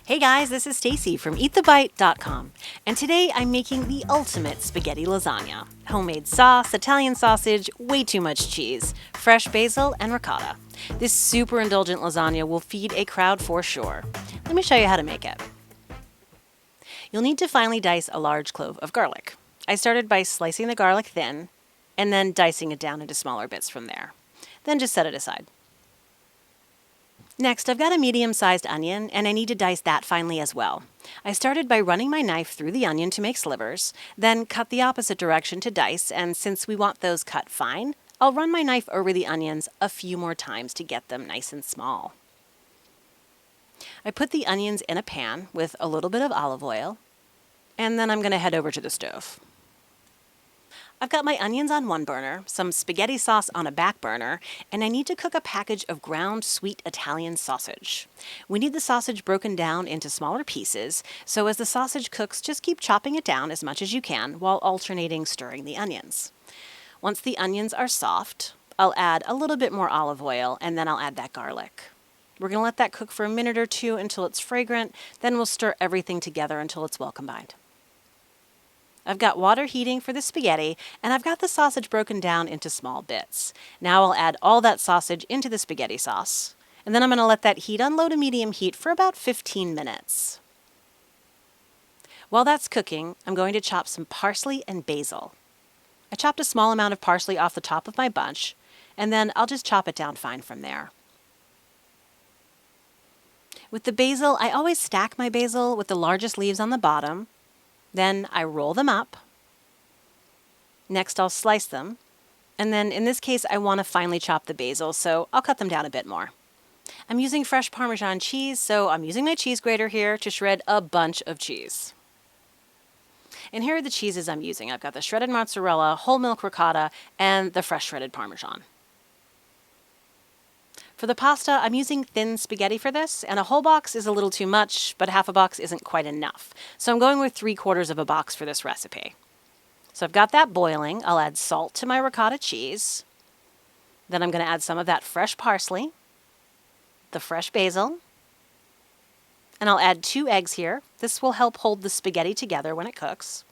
Hey guys, this is Stacy from EatTheBite.com, and today I'm making the ultimate spaghetti lasagna. Homemade sauce, Italian sausage, way too much cheese, fresh basil, and ricotta. This super indulgent lasagna will feed a crowd for sure. Let me show you how to make it. You'll need to finely dice a large clove of garlic. I started by slicing the garlic thin, and then dicing it down into smaller bits from there. Then just set it aside. Next, I've got a medium-sized onion, and I need to dice that finely as well. I started by running my knife through the onion to make slivers, then cut the opposite direction to dice, and since we want those cut fine, I'll run my knife over the onions a few more times to get them nice and small. I put the onions in a pan with a little bit of olive oil, and then I'm going to head over to the stove. I've got my onions on one burner, some spaghetti sauce on a back burner, and I need to cook a package of ground sweet Italian sausage. We need the sausage broken down into smaller pieces, so as the sausage cooks, just keep chopping it down as much as you can while alternating stirring the onions. Once the onions are soft, I'll add a little bit more olive oil, and then I'll add that garlic. We're going to let that cook for a minute or two until it's fragrant, then we'll stir everything together until it's well combined. I've got water heating for the spaghetti, and I've got the sausage broken down into small bits. Now I'll add all that sausage into the spaghetti sauce, and then I'm going to let that heat on low to medium heat for about 15 minutes. While that's cooking, I'm going to chop some parsley and basil. I chopped a small amount of parsley off the top of my bunch, and then I'll just chop it down fine from there. With the basil, I always stack my basil with the largest leaves on the bottom. Then I roll them up. Next I'll slice them. And then in this case I want to finely chop the basil, so I'll cut them down a bit more. I'm using fresh Parmesan cheese, so I'm using my cheese grater here to shred a bunch of cheese. And here are the cheeses I'm using. I've got the shredded mozzarella, whole milk ricotta, and the fresh shredded Parmesan. For the pasta, I'm using thin spaghetti for this, and a whole box is a little too much, but half a box isn't quite enough. So I'm going with 3/4 of a box for this recipe. So I've got that boiling. I'll add salt to my ricotta cheese. Then I'm going to add some of that fresh parsley, the fresh basil, and I'll add 2 eggs here. This will help hold the spaghetti together when it cooks.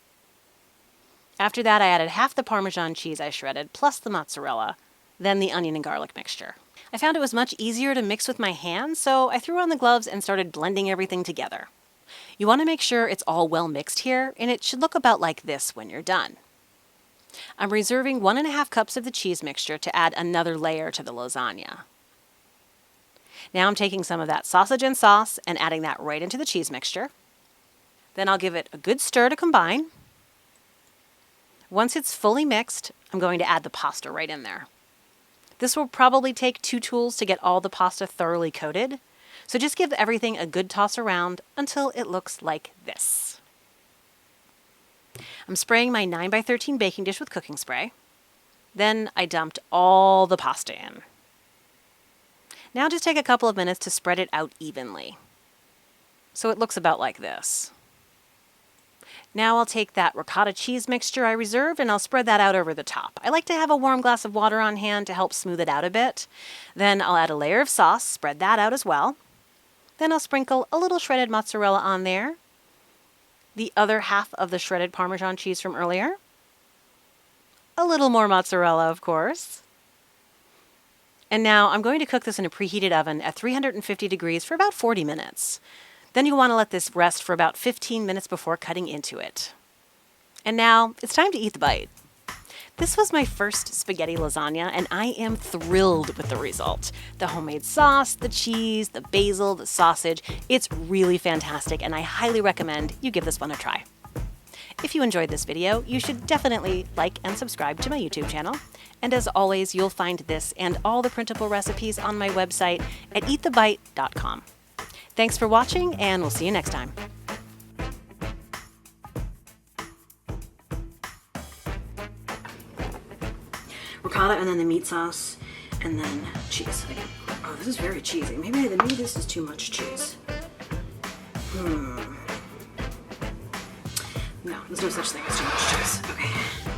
After that, I added half the Parmesan cheese I shredded, plus the mozzarella, then the onion and garlic mixture. I found it was much easier to mix with my hands, so I threw on the gloves and started blending everything together. You want to make sure it's all well mixed here, and it should look about like this when you're done. I'm reserving 1½ cups of the cheese mixture to add another layer to the lasagna. Now I'm taking some of that sausage and sauce and adding that right into the cheese mixture. Then I'll give it a good stir to combine. Once it's fully mixed, I'm going to add the pasta right in there. This will probably take 2 tools to get all the pasta thoroughly coated, so just give everything a good toss around until it looks like this. I'm spraying my 9x13 baking dish with cooking spray. Then I dumped all the pasta in. Now just take a couple of minutes to spread it out evenly, so it looks about like this. Now I'll take that ricotta cheese mixture I reserved and I'll spread that out over the top. I like to have a warm glass of water on hand to help smooth it out a bit. Then I'll add a layer of sauce, spread that out as well. Then I'll sprinkle a little shredded mozzarella on there. The other half of the shredded Parmesan cheese from earlier. A little more mozzarella, of course. And now I'm going to cook this in a preheated oven at 350 degrees for about 40 minutes. Then you'll want to let this rest for about 15 minutes before cutting into it. And now, it's time to eat the bite. This was my first spaghetti lasagna, and I am thrilled with the result. The homemade sauce, the cheese, the basil, the sausage, it's really fantastic, and I highly recommend you give this one a try. If you enjoyed this video, you should definitely like and subscribe to my YouTube channel. And as always, you'll find this and all the printable recipes on my website at EatTheBite.com. Thanks for watching, and we'll see you next time. Ricotta and then the meat sauce and then cheese. Oh, this is very cheesy. Maybe this is too much cheese. No, there's no such thing as too much cheese. Okay.